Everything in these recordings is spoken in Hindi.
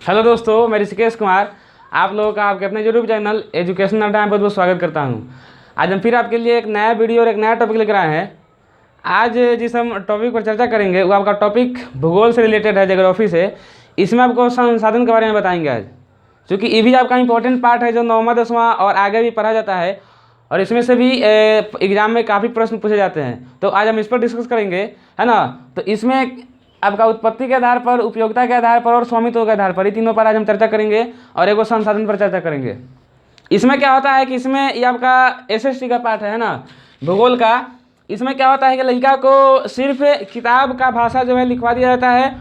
हेलो दोस्तों, मैं ऋषिकेश कुमार आप लोगों का आपके अपने यूट्यूब चैनल एजुकेशन अड्डा में बहुत बहुत स्वागत करता हूं। आज हम फिर आपके लिए एक नया वीडियो और एक नया टॉपिक लेकर आए हैं। आज जिस हम टॉपिक पर चर्चा करेंगे वो आपका टॉपिक भूगोल से रिलेटेड है, ज्योग्राफी से। इसमें आपको संसाधन के बारे में बताएंगे आज, क्योंकि ये भी आपका इंपॉर्टेंट पार्ट है जो 9वां 10वां और आगे भी पढ़ा जाता है और इसमें से भी एग्जाम में काफ़ी प्रश्न पूछे जाते हैं। तो आज हम इस पर डिस्कस करेंगे, है ना। तो इसमें आपका उत्पत्ति के आधार पर, उपयोगिता के आधार पर और स्वामित्व के आधार पर, ये तीनों पर आज हम चर्चा करेंगे और एक संसाधन पर चर्चा करेंगे। इसमें क्या होता है कि इसमें ये आपका एसएसटी का पार्ट है ना, भूगोल का। इसमें क्या होता है कि लड़का को सिर्फ किताब का भाषा जो है लिखवा दिया जाता है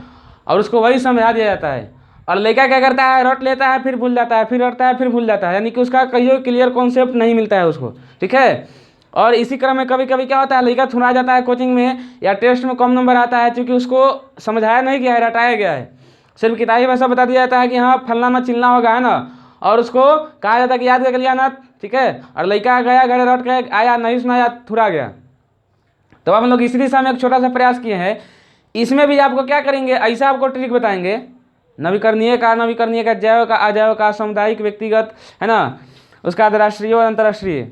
और उसको वही समझा दिया जाता है, और लड़का क्या करता है, रट लेता है, फिर भूल जाता है, फिर रटता है, फिर भूल जाता है, यानी कि उसका कहीं क्लियर कॉन्सेप्ट नहीं मिलता है उसको, ठीक है। और इसी क्रम में कभी कभी क्या होता है, लड़का थुना जाता है कोचिंग में या टेस्ट में, कम नंबर आता है क्योंकि उसको समझाया नहीं गया है, रटाया गया है। सिर्फ किताबी भाषा बता दिया जाता है कि हाँ फलना ना चिलना होगा, है ना, और उसको कहा जाता है कि याद कर लिया ना, ठीक है। और लड़का गया घर रट के आया, नहीं सुना या थुरा गया। तो हम लोग इसी दिशा में एक छोटा सा प्रयास किए हैं। इसमें भी आपको क्या करेंगे, ऐसा आपको ट्रिक बताएंगे, नवीकरणीय का, जैव का, अजैव का, सामुदायिक, व्यक्तिगत, है ना, उसका बाद राष्ट्रीय और अंतर्राष्ट्रीय।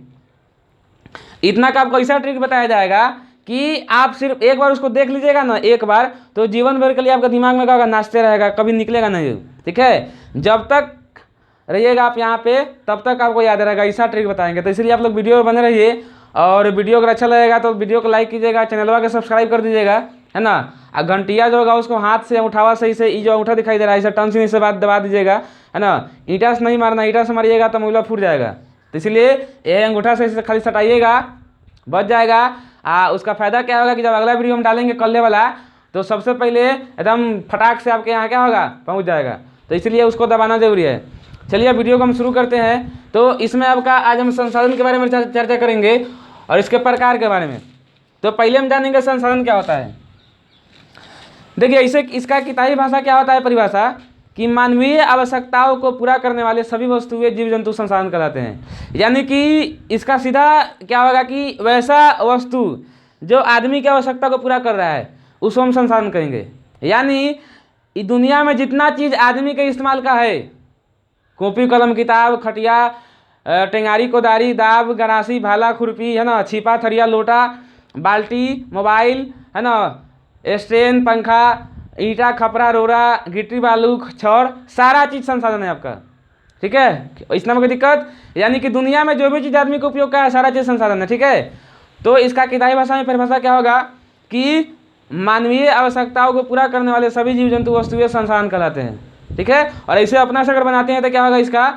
इतना का आपको ऐसा ट्रिक बताया जाएगा कि आप सिर्फ एक बार उसको देख लीजिएगा ना, एक बार, तो जीवन भर के लिए आपका दिमाग में क्या होगा, नाचते रहेगा, कभी निकलेगा नहीं, ठीक है। जब तक रहिएगा आप यहाँ पे तब तक आपको याद रहेगा, ऐसा ट्रिक बताएंगे। तो इसलिए आप लोग वीडियो बने रहिए, और वीडियो अगर अच्छा लगेगा तो वीडियो को लाइक कीजिएगा, चैनलवा को सब्सक्राइब कर दीजिएगा, है ना। और घंटिया जो होगा उसको हाथ से उठावा सही से, ये जो अंगूठा दिखाई दे रहा है इसे टन से बात दबा दीजिएगा, है ना। ईंटा से नहीं मारना, ईंटा से मारिएगा तो मुगला फूट जाएगा। तो इसलिए ये अंगूठा से खाली सटाइएगा, बच जाएगा। उसका फ़ायदा क्या होगा कि जब अगला वीडियो हम डालेंगे कल्ले वाला, तो सबसे पहले एकदम फटाक से आपके यहाँ क्या होगा, पहुँच जाएगा। तो इसलिए उसको दबाना जरूरी है। चलिए वीडियो को हम शुरू करते हैं। तो इसमें आपका आज हम संसाधन के बारे में चर्चा करेंगे और इसके प्रकार के बारे में। तो पहले हम जानेंगे संसाधन क्या होता है। देखिए इसे, इसका किताबी भाषा क्या होता है, परिभाषा, कि मानवीय आवश्यकताओं को पूरा करने वाले सभी वस्तुएं जीव जंतु संसाधन कहलाते हैं। यानी कि इसका सीधा क्या होगा कि वैसा वस्तु जो आदमी की आवश्यकता को पूरा कर रहा है उसको हम संसाधन कहेंगे। यानी दुनिया में जितना चीज़ आदमी के इस्तेमाल का है, कॉपी कलम किताब खटिया टेंगारी कोदारी दाब गरासी भाला खुरपी, है ना, छिपा थरिया लोटा बाल्टी मोबाइल, है ना, स्टैंड पंखा ईंटा खपरा रोरा गिट्टी बालू छड़, सारा चीज़ संसाधन है आपका, ठीक है। इसमें कोई दिक्कत, यानी कि दुनिया में जो भी चीज़ आदमी को उपयोग का है सारा चीज़ संसाधन है, ठीक है। तो इसका किताबी भाषा में परिभाषा क्या होगा कि मानवीय आवश्यकताओं को पूरा करने वाले सभी जीव जंतु वस्तुएं संसाधन कहलाते हैं, ठीक है। और ऐसे अपना से अगर बनाते हैं तो क्या होगा इसका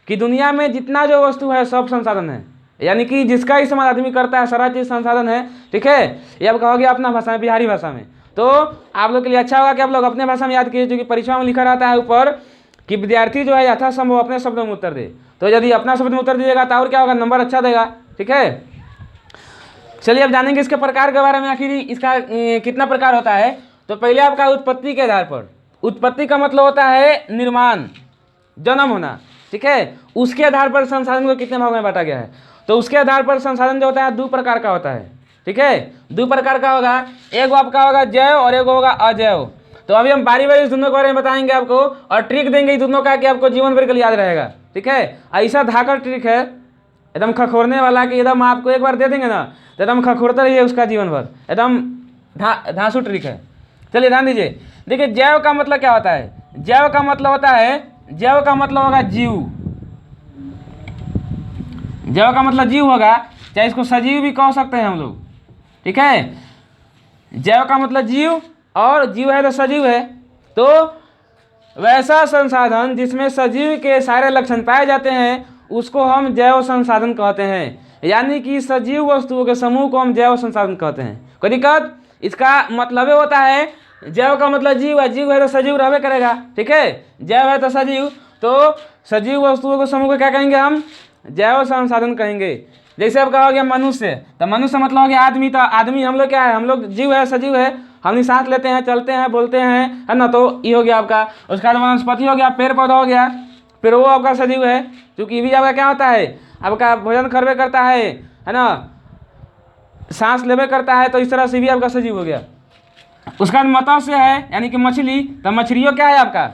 कि दुनिया में जितना जो वस्तु है सब संसाधन है, यानी कि जिसका इस्तेमाल आदमी करता है सारा चीज़ संसाधन है, ठीक है। ये आप कहोगे अपना भाषा में, बिहारी भाषा में। तो आप लोग के लिए अच्छा होगा कि आप लोग अपने भाषा में याद कीजिए, क्योंकि परीक्षा में लिखा रहता है ऊपर कि विद्यार्थी जो है यथासंभव अपने शब्दों में उत्तर दे। तो यदि अपना शब्द में उत्तर दीजिएगा तो और क्या होगा, नंबर अच्छा देगा, ठीक है। चलिए अब जानेंगे इसके प्रकार के बारे में, आखिर इसका कितना प्रकार होता है। तो पहले आपका उत्पत्ति के आधार पर, उत्पत्ति का मतलब होता है निर्माण, जन्म होना, ठीक है। उसके आधार पर संसाधन को कितने भाग में बांटा गया है। तो उसके आधार पर संसाधन जो होता है दो प्रकार का होता है, ठीक है। दो प्रकार का होगा, एक आपका होगा जैव और एक होगा अजैव। तो अभी हम बारी बारी इस दोनों के बारे में बताएंगे आपको और ट्रिक देंगे इस दोनों का कि आपको जीवन भर के लिए याद रहेगा, ठीक है। ऐसा धाकर ट्रिक है एकदम खखोरने वाला कि एकदम आपको एक बार दे देंगे ना तो एकदम खखोरता रहिए उसका जीवन भर, एकदम धांसू ट्रिक है। चलिए ध्यान दीजिए। देखिए जैव का मतलब क्या होता है, जैव का मतलब होता है, जैव का मतलब होगा जीव, जैव का मतलब जीव होगा, चाहे इसको सजीव भी कह सकते हैं हम लोग, ठीक है। जैव का मतलब जीव, और जीव है तो सजीव है। तो वैसा संसाधन जिसमें सजीव के सारे लक्षण पाए जाते हैं उसको हम जैव संसाधन कहते हैं। यानी कि सजीव वस्तुओं के समूह को हम जैव संसाधन कहते हैं। कोई दिक्कत, इसका मतलब होता है जैव का मतलब जीव है, जीव है तो सजीव रहबे करेगा, ठीक है। जैव है तो सजीव, तो सजीव वस्तुओं के समूह को क्या कहेंगे हम, जैव संसाधन कहेंगे। जैसे अब कहोगे मनुष्य, तो मनुष्य मतलब हो गया आदमी। तो आदमी हम लोग क्या है, हम लोग जीव है, सजीव है, हम सांस लेते हैं, चलते हैं, बोलते हैं, है ना। तो ये हो गया आपका। उसके बाद वनस्पति हो गया, पेड़ पौधा हो गया, फिर वो आपका सजीव है, क्योंकि ये भी आपका क्या होता है, आपका भोजन करबे करता है ना, सांस लेबे करता है। तो इस तरह से भी आपका सजीव हो गया। उसका बाद मत्स्य है, यानी कि मछली। तो मछलियों क्या है आपका,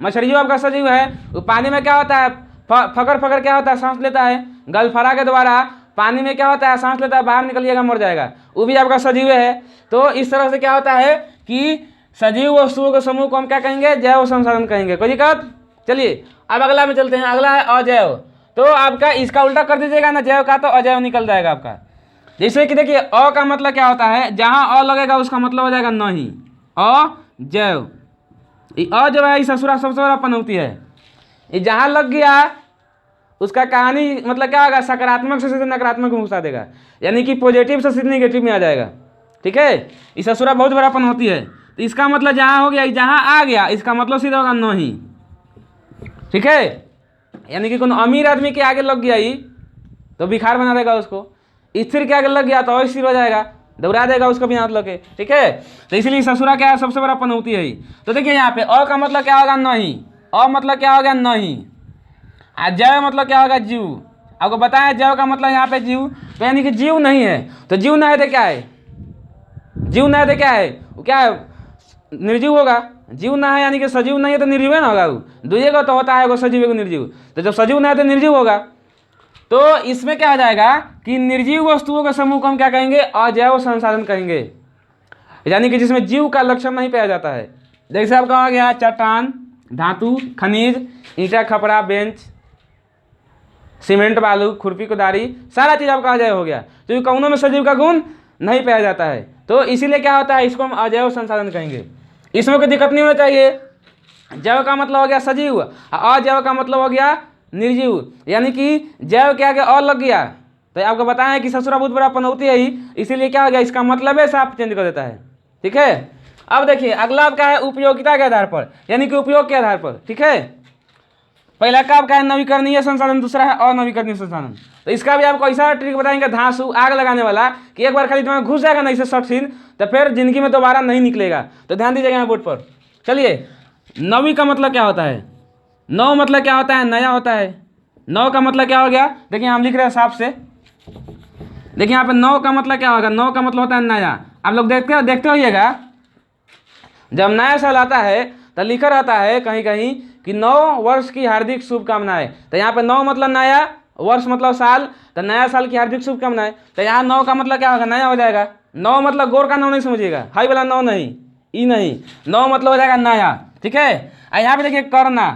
मछलियों आपका सजीव है, वो पानी में क्या होता है, फकर फकर क्या होता है, सांस लेता है, गलफरा के द्वारा पानी में क्या होता है, सांस लेता है, बाहर निकलिएगा मर जाएगा, वो भी आपका सजीव है। तो इस तरह से क्या होता है कि सजीव वस्तुओं के समूह को हम क्या कहेंगे, जैव संसाधन कहेंगे। कोई दिक्कत? चलिए अब अगला में चलते हैं। अगला है अजैव। तो आपका इसका उल्टा कर दीजिएगा ना जैव का, तो अजैव निकल जाएगा आपका। जैसे कि देखिए अ का मतलब क्या होता है, जहाँ अ लगेगा उसका मतलब हो जाएगा नहीं, अजैव। अ जो है ससुरा सबसे बड़ा पनौती है, ये जहाँ लग गया उसका कहानी मतलब क्या होगा, सकारात्मक से सीधे नकारात्मक में घुसा देगा, यानी कि पॉजिटिव से सीधे नेगेटिव में आ जाएगा। ठीक है, ये ससुरा बहुत बड़ा पनौती है, तो इसका मतलब जहाँ हो गया, जहाँ आ गया, इसका मतलब सीधा होगा नहीं। ठीक है, यानी कि कोई अमीर आदमी के आगे लग गया ही तो भिखार बना देगा उसको, स्थिर के आगे लग गया तो अस्थिर हो जाएगा, दौड़ा देगा उसको बिना मतलब के। ठीक है, तो इसलिए ससुरा क्या है, सबसे बड़ा पनौती है ही। तो देखिए यहाँ पे अ का मतलब क्या होगा, नहीं। अ मतलब क्या होगा, नहीं। जैव मतलब क्या होगा, जीव। आपको बताया जैव का मतलब यहाँ पे जीव, तो यानी कि जीव नहीं है। तो जीव नहीं है तो क्या है, जीव नहीं है तो क्या है, वो क्या है, निर्जीव होगा। जीव ना है यानी कि सजीव नहीं है तो निर्जीव है ना होगा, वो दुए को तो होता है वो सजीव को निर्जीव। तो जब सजीव नहीं है तो निर्जीव होगा। तो इसमें क्या हो जाएगा कि निर्जीव वस्तुओं के समूह को हम क्या कहेंगे, अजैव संसाधन कहेंगे, यानी कि जिसमें जीव का लक्षण नहीं पाया जाता है। जैसे आपका आ गया चट्टान, धातु, खनिज, ईंटा, खपरा, बेंच, सीमेंट, बालू, खुरपी, कुदारी, सारा चीज आपका अजैव हो गया, क्योंकि कौनों में सजीव का गुण नहीं पाया जाता है। तो इसीलिए क्या होता है, इसको हम अजैव संसाधन कहेंगे। इसमें कोई दिक्कत नहीं होना चाहिए। जैव का मतलब हो गया सजीव, अजैव का मतलब हो गया निर्जीव, यानी कि जैव के आगे अ लग गया तो आपको बताएं कि ससुरा बहुत बड़ा पनौती है ही, इसीलिए क्या हो गया, इसका मतलब है साफ चेंज कर देता है। ठीक है, अब देखिए अगला क्या है, उपयोगिता के आधार पर, यानी कि उपयोग के आधार पर। ठीक है, पहला का आपका है नवीकरणीय संसाधन, दूसरा है अनवीकरणीय संसाधन। तो इसका भी आपको ऐसा ट्रिक बताएंगे धांसू आग लगाने वाला कि एक बार खाली दिमाग घुस जाएगा ना इसे शॉर्ट सीन, तो फिर जिंदगी में दोबारा नहीं निकलेगा। तो ध्यान दीजिएगा यहाँ बोर्ड पर। चलिए, नवी का मतलब क्या होता है, नौ मतलब क्या होता है, नया होता है। नौ का मतलब क्या हो गया, देखिए हम लिख रहे हैं साफ से, देखिए यहाँ पे नौ का मतलब क्या होगा, नौ का मतलब होता है नया। आप लोग देखते होइएगा, जब नया साल आता है तो लिखा रहता है कहीं कहीं कि 9 वर्ष की हार्दिक शुभकामनाएं। तो यहाँ पे 9 मतलब नया, वर्ष मतलब साल, तो नया साल की हार्दिक शुभकामनाएं। तो यहाँ 9 का मतलब क्या होगा, नया हो जाएगा। 9 मतलब गोर का 9 नहीं समझिएगा, हाई वाला 9 नहीं, ई नहीं, 9 मतलब हो जाएगा नया। ठीक है, यहाँ पे देखिए करना,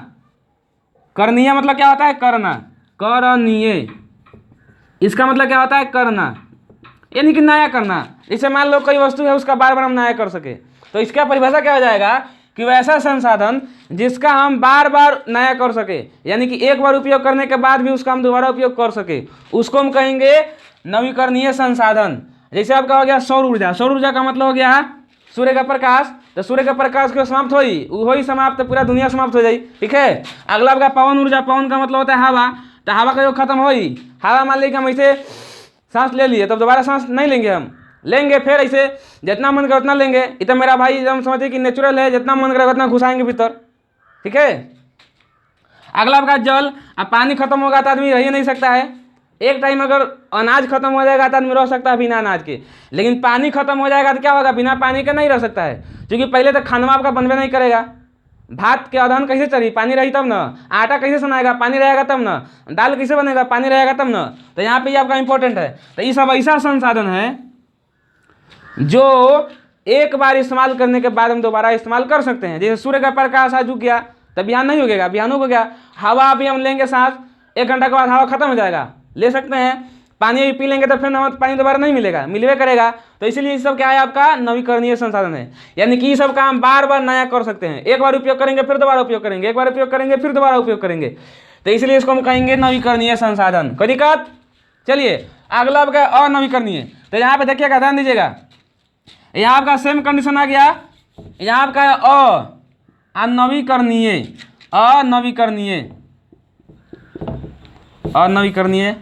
करणीय मतलब क्या होता है, करना, करणीय, इसका मतलब क्या होता है, करना, यानी कि नया करना। जैसे मान लो कोई वस्तु है उसका बार बार हम नया कर सके, तो इसका परिभाषा क्या हो जाएगा कि वैसा संसाधन जिसका हम बार बार नया कर सके, यानी कि एक बार उपयोग करने के बाद भी उसका हम दोबारा उपयोग कर सके, उसको हम कहेंगे नवीकरणीय संसाधन। जैसे आपका हो गया सौर ऊर्जा, सौर ऊर्जा का मतलब हो गया सूर्य का प्रकाश, तो सूर्य का प्रकाश क्यों समाप्त हो समाप्त, तो पूरा दुनिया समाप्त हो जाए। ठीक है, अगला आपका पवन ऊर्जा, पवन का मतलब होता है हवा, तो हवा का जो खत्म हो, हवा मान लीजिए हम ऐसे सांस ले लिए, तब दोबारा सांस नहीं लेंगे, हम लेंगे फिर ऐसे जितना मन करे उतना लेंगे। इतना मेरा भाई एकदम समझिए कि नेचुरल है, जितना मन करेगा उतना घुसाएंगे भीतर। ठीक है, अगला आपका जल, अब पानी खत्म होगा तो आदमी रह ही नहीं सकता है। एक टाइम अगर अनाज खत्म हो जाएगा तो आदमी रह सकता है बिना अनाज के, लेकिन पानी खत्म हो जाएगा तो क्या होगा, बिना पानी के नहीं रह सकता है, क्योंकि पहले तो खाना आपका बनबे नहीं करेगा। भात के अदहन कैसे चढ़ी, पानी रही तब ना, आटा कैसे सनाएगा, पानी रहेगा तब ना, दाल कैसे बनेगा, पानी रहेगा तब ना। तो यहाँ पे ये आपका इंपॉर्टेंट है। तो ये सब ऐसा संसाधन है जो एक बार इस्तेमाल करने के बाद हम दोबारा इस्तेमाल कर सकते हैं। जैसे सूर्य का प्रकाश आज उग गया तो बिहान नहीं उगेगा, बिहान उग गया। हवा भी हम लेंगे सांस, 1 घंटा के बाद हवा खत्म हो जाएगा, ले सकते हैं। पानी भी पी लेंगे तो फिर हमें पानी दोबारा नहीं मिलेगा, मिलवे करेगा। तो इसीलिए ये सब क्या है, आपका नवीकरणीय संसाधन है, यानी कि ये सब काम बार बार नया कर सकते हैं। एक बार उपयोग करेंगे फिर दोबारा उपयोग करेंगे, एक बार उपयोग करेंगे फिर दोबारा उपयोग करेंगे, तो इसलिए इसको हम कहेंगे नवीकरणीय संसाधन। कोई दिक्कत? चलिए अगला आपका अनवीकरणीय। तो यहाँ पे देखिएगा, ध्यान दीजिएगा, यहाँ आपका सेम कंडीशन आ गया, यहाँ आपका अनवीकरणीय, अनवीकरणीय, अनवीकरणीय।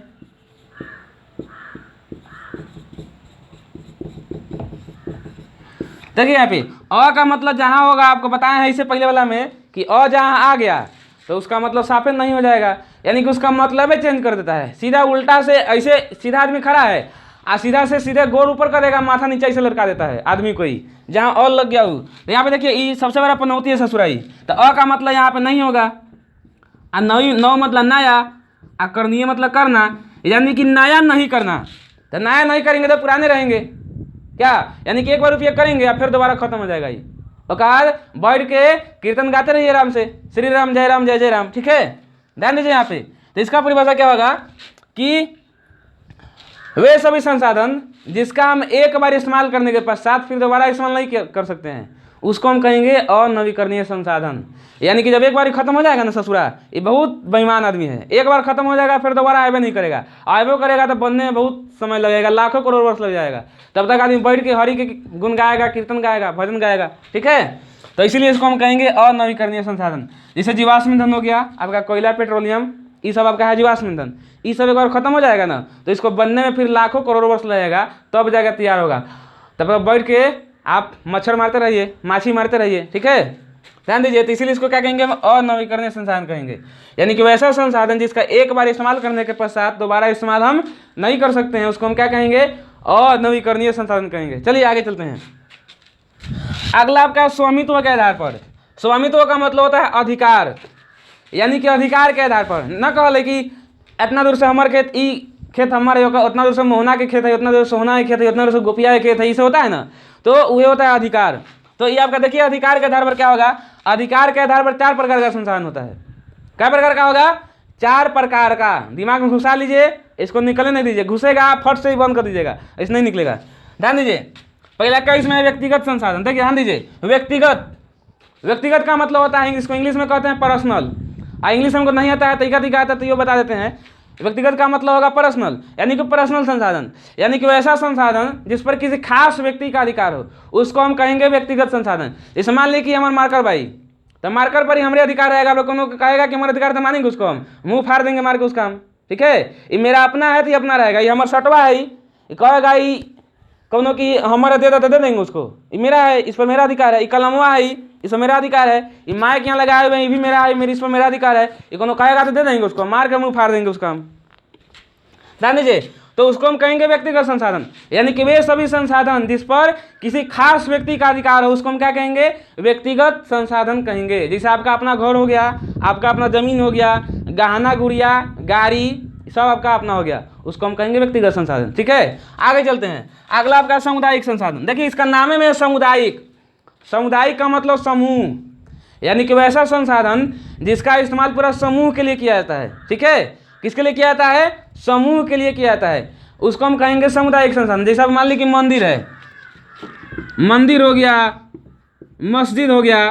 देखिए यहाँ पे अ का मतलब जहाँ होगा, आपको बताया है इससे पहले वाला में कि अ जहाँ आ गया तो उसका मतलब साफे नहीं हो जाएगा, यानी कि उसका मतलब चेंज कर देता है। सीधा उल्टा से, ऐसे सीधा आदमी खड़ा है, सीधा से सीधे गोड़ ऊपर करेगा, माथा नीचे से लटका देता है आदमी कोई, जहाँ और लग गया हो। तो यहाँ पे देखिए ई सबसे बड़ा पनौती है ससुराई। तो अ का मतलब यहाँ पे नहीं होगा, आ नौ मतलब नया, आ करनीय मतलब करना, यानी कि नया नहीं करना। तो नया नहीं करेंगे तो पुराने रहेंगे क्या, यानी कि एक बार उपयोग करेंगे या फिर दोबारा खत्म हो जाएगा ये। और बैठ के कीर्तन गाते रहिए आराम से, श्री राम जय जय राम, ठीक है। ध्यान दीजिए यहाँ पे। तो इसका परिभाषा क्या होगा कि वे सभी संसाधन जिसका हम एक बार इस्तेमाल करने के पश्चात फिर दोबारा इस्तेमाल नहीं कर सकते हैं, उसको हम कहेंगे अनवीकरणीय संसाधन। यानी कि जब एक बार खत्म हो जाएगा ना ससुरा, ये बहुत बेईमान आदमी है, एक बार खत्म हो जाएगा फिर दोबारा आएबे नहीं करेगा, आएबो करेगा तो बनने में बहुत समय लगेगा, लाखों करोड़ वर्ष लग जाएगा। तब तक आदमी बैठ के हरि के गुण गाएगा, कीर्तन गाएगा, भजन गाएगा, ठीक है। तो इसीलिए इसको हम कहेंगे अनवीकरणीय संसाधन। जैसे जीवाश्म ईंधन हो गया आपका, कोयला, पेट्रोलियम, ये सब आपका है जीवाश्म ईंधन। ये सब एक बार खत्म हो जाएगा ना, तो इसको बनने में फिर लाखों करोड़ वर्ष लगेगा, तब जाकर तैयार होगा। तब बैठ के आप मच्छर मारते रहिए, माछी मारते रहिए, ठीक है। ध्यान दीजिए। तो इसीलिए इसको क्या कहेंगे, हम अनवीकरणीय संसाधन कहेंगे। यानी कि वैसा संसाधन जिसका एक बार इस्तेमाल करने के पश्चात दोबारा इस्तेमाल हम नहीं कर सकते हैं, उसको हम क्या कहेंगे, अनवीकरणीय संसाधन कहेंगे। चलिए आगे चलते हैं। अगला आपका स्वामित्व के आधार पर। स्वामित्व का मतलब होता है अधिकार, यानी कि अधिकार के आधार पर। न कहले कि इतना दूर से हमारे खेत, ई खेत हमारे होगा, उतना दूर से मोहना के खेत है, उतना दूर से सोहना के खेत है, उतना दूर से गोपिया के खेत है, इसे होता है ना, तो वह होता है अधिकार। तो ये आपका देखिए अधिकार के आधार पर क्या होगा, अधिकार के आधार पर 4 प्रकार का संसाधन होता है। क्या प्रकार का होगा, 4 प्रकार का। दिमाग में घुसा लीजिए, इसको निकलने नहीं दीजिए, घुसेगा फट से ही बंद कर दीजिएगा, ऐसे नहीं निकलेगा। ध्यान दीजिए। पहला क्या इसमें व्यक्तिगत संसाधन, देखिए ध्यान दीजिए। व्यक्तिगत का मतलब होता है, इसको इंग्लिश में कहते हैं पर्सनल। इंग्लिश हमको नहीं आता है, तरीका आता है तो ये बता देते हैं। व्यक्तिगत का मतलब होगा पर्सनल, यानी कि पर्सनल संसाधन, यानी कि वैसा संसाधन जिस पर किसी खास व्यक्ति का अधिकार हो, उसको हम कहेंगे व्यक्तिगत संसाधन। जैसे मान लीजिए कि हमारे मार्कर भाई, तो मार्कर पर ही हमारे अधिकार रहेगा। आप लोग कहेगा कि हमारा अधिकार, तो मानेंगे उसको, हम मुंह फाड़ देंगे मार के उसका हम, ठीक है। ये मेरा अपना है तो ये अपना रहेगा, ये हमारा सटवा है, ये कहेगा ये कौनो कि हमारा दे देंगे उसको, ये मेरा है, इस पर मेरा अधिकार है। ये कलमवा है, इस पर मेरा अधिकार है। ये माइक यहाँ लगाए हुए ये भी मेरा है, मेरी इस पर मेरा अधिकार है। ये कोनो कहेगा तो दे देंगे उसको, मार के मुंह फाड़ देंगे उसका हम। ध्यान दीजिए। तो उसको हम कहेंगे व्यक्तिगत संसाधन, यानी कि वे सभी संसाधन जिस पर किसी खास व्यक्ति का अधिकार हो, उसको हम क्या कहेंगे, व्यक्तिगत संसाधन कहेंगे। जैसे आपका अपना घर हो गया, आपका अपना जमीन हो गया, गहना गुड़िया, गाड़ी, सब आपका अपना हो गया, उसको हम कहेंगे व्यक्तिगत संसाधन, ठीक है। आगे चलते हैं। अगला आपका सामुदायिक संसाधन। देखिए इसका नाम है सामुदायिक। सामुदायिक का मतलब समूह, यानी कि वैसा संसाधन जिसका इस्तेमाल पूरा समूह के लिए किया जाता है, ठीक है। किसके लिए किया जाता है, समूह के लिए किया जाता है, उसको हम कहेंगे सामुदायिक संसाधन। जैसा मान लीजिए कि मंदिर है, मंदिर हो गया, मस्जिद हो गया,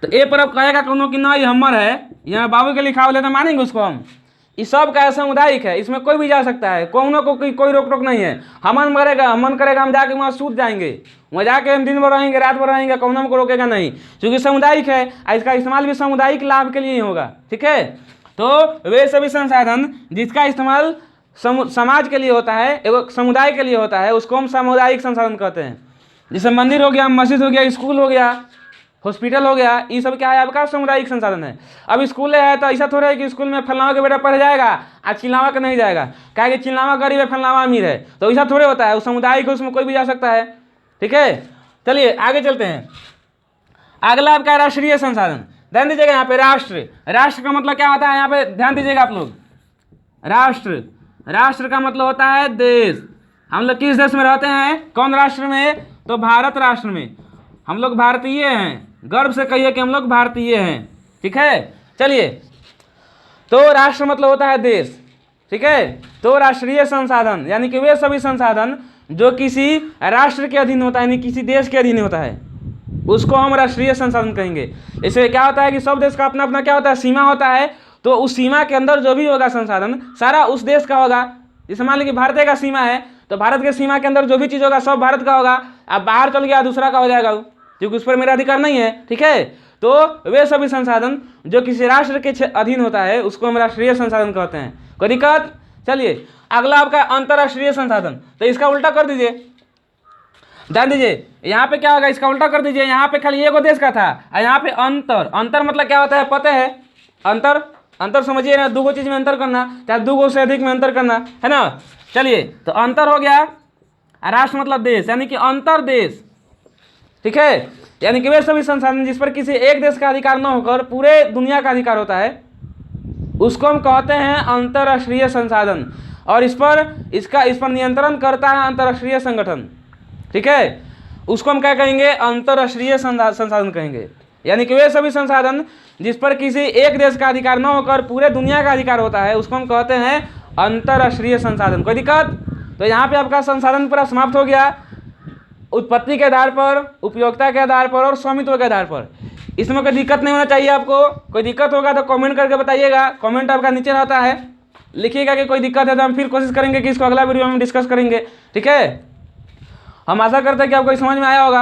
तो ए पर अब कहेगा कोनो कि नहीं हमर है, यहाँ बाबू के लिखा हुआ तो मानेंगे उसको हम। इस सब का सामुदायिक है, इसमें कोई भी जा सकता है, कोनो को कोई रोक टोक नहीं है। मन करेगा हम जाके वहाँ सूत जाएंगे, वहाँ जाके हम दिन भर रहेंगे, रात भर रहेंगे, कोनो हमको रोकेगा नहीं, क्योंकि सामुदायिक है। इसका इस्तेमाल भी सामुदायिक लाभ के लिए ही होगा, ठीक है। तो वे सभी संसाधन जिसका इस्तेमाल समाज के लिए होता है, एगो समुदाय के लिए होता है, उसको हम सामुदायिक संसाधन कहते हैं। जैसे मंदिर हो गया, मस्जिद हो गया, स्कूल हो गया, हॉस्पिटल हो गया, ये सब क्या है आपका सामुदायिक संसाधन है। अब स्कूल है तो ऐसा थोड़ा है कि स्कूल में फलनावा के बेटा पढ़ जाएगा, आज चिल्लावा का नहीं जाएगा, क्या कि चिल्लावा गरीब है, फलनावा अमीर है, तो ऐसा थोड़े होता है। उस सामुदायिक, उसमें कोई भी जा सकता है, ठीक है। चलिए आगे चलते हैं। अगला आपका राष्ट्रीय संसाधन। ध्यान दीजिएगा यहाँ पे राष्ट्र का मतलब क्या होता है, यहाँ पे ध्यान दीजिएगा आप लोग। राष्ट्र का मतलब होता है देश। हम लोग किस देश में रहते हैं, कौन राष्ट्र में, तो भारत राष्ट्र में। हम लोग भारतीय हैं, गर्व से कहिए कि हम लोग भारतीय हैं, ठीक है। चलिए, तो राष्ट्र मतलब होता है देश, ठीक है। तो राष्ट्रीय संसाधन यानी कि वे सभी संसाधन जो किसी राष्ट्र के अधीन होता है, यानी किसी देश के अधीन होता है, उसको हम राष्ट्रीय संसाधन कहेंगे। इससे क्या होता है कि सब देश का अपना अपना क्या होता है, सीमा होता है। तो उस सीमा के अंदर जो भी होगा संसाधन, सारा उस देश का होगा। जैसे मान लीजिए भारत का सीमा है, तो भारत के सीमा के अंदर जो भी चीज़ होगा सब भारत का होगा। अब बाहर चल गया दूसरा का हो जाएगा, क्योंकि उस पर मेरा अधिकार नहीं है, ठीक है। तो वे सभी संसाधन जो किसी राष्ट्र के अधीन होता है, उसको हम राष्ट्रीय संसाधन कहते हैं। कोई दिक्कत। चलिए अगला आपका अंतर्राष्ट्रीय संसाधन। तो इसका उल्टा कर दीजिए, ध्यान दीजिए, यहाँ पे क्या होगा, इसका उल्टा कर दीजिए। यहाँ पे खाली एक देश का था, और यहाँ पे अंतर मतलब क्या होता है, पता है। अंतर समझिए ना, दो चीज में अंतर करना, चाहे दो से अधिक में अंतर करना, है ना। चलिए, तो अंतर हो गया, राष्ट्र मतलब देश, यानी कि अंतर देश, ठीक है, यानी कि वे सभी संसाधन जिस पर किसी एक देश का अधिकार न होकर पूरे दुनिया का अधिकार होता है उसको हम कहते हैं अंतर्राष्ट्रीय संसाधन, और इस पर नियंत्रण करता है अंतर्राष्ट्रीय संगठन, ठीक है, उसको हम क्या कहेंगे, अंतर्राष्ट्रीय संसाधन कहेंगे। यानी कि वे सभी संसाधन जिस पर किसी एक देश का अधिकार न होकर पूरे दुनिया का अधिकार होता है उसको हम कहते हैं अंतर्राष्ट्रीय संसाधन। कोई दिक्कत? तो यहाँ पे आपका संसाधन पूरा समाप्त हो गया, उत्पत्ति के आधार पर, उपयोगिता के आधार पर और स्वामित्व के आधार पर। इसमें कोई दिक्कत नहीं होना चाहिए आपको। कोई दिक्कत होगा तो कमेंट करके बताइएगा, कमेंट आपका नीचे रहता है, लिखिएगा कि कोई दिक्कत है तो हम फिर कोशिश करेंगे कि इसको अगला वीडियो में डिस्कस करेंगे, ठीक है। हम आशा करते हैं कि आपको समझ में आया होगा।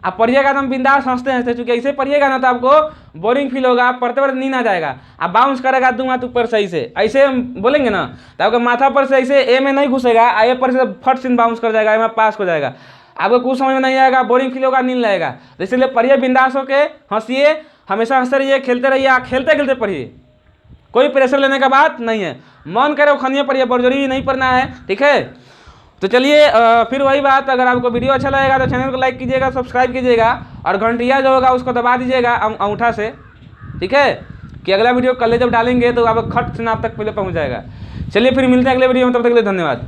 आप पढ़िएगा तो हम बिंदास हंसते चूँकि ऐसे पढ़िएगा ना तो आपको बोरिंग फील होगा, आप पढ़ते पढ़ते नींद आ जाएगा, आप बाउंस करेगा दूंगा तो ऊपर सही से, ऐसे बोलेंगे ना तो आपका माथा पर से ऐसे ए में नहीं घुसेगा, ए पर से फट से बाउंस कर जाएगा, ए में पास हो जाएगा, आपको कुछ समझ में नहीं आएगा, बोरिंग फील होगा, नींद लगेगा। तो इसलिए पढ़िए बिंदास होके, हंसिए, हमेशा हंसते रहिए, खेलते रहिए, आप खेलते खेलते पढ़िए, कोई प्रेशर लेने का बात नहीं है, मन करे वो खनिए पढ़िए, पर जरूरी नहीं पढ़ना है, ठीक है। तो चलिए फिर वही बात, अगर आपको वीडियो अच्छा लगेगा तो चैनल को लाइक कीजिएगा, सब्सक्राइब कीजिएगा और घंटिया जो होगा उसको दबा दीजिएगा अंगूठा से, ठीक है, कि अगला वीडियो कल जब डालेंगे तो आपको खट से आप तक पहले पहुंच जाएगा। चलिए फिर मिलते हैं अगले वीडियो में, तब तक के लिए धन्यवाद।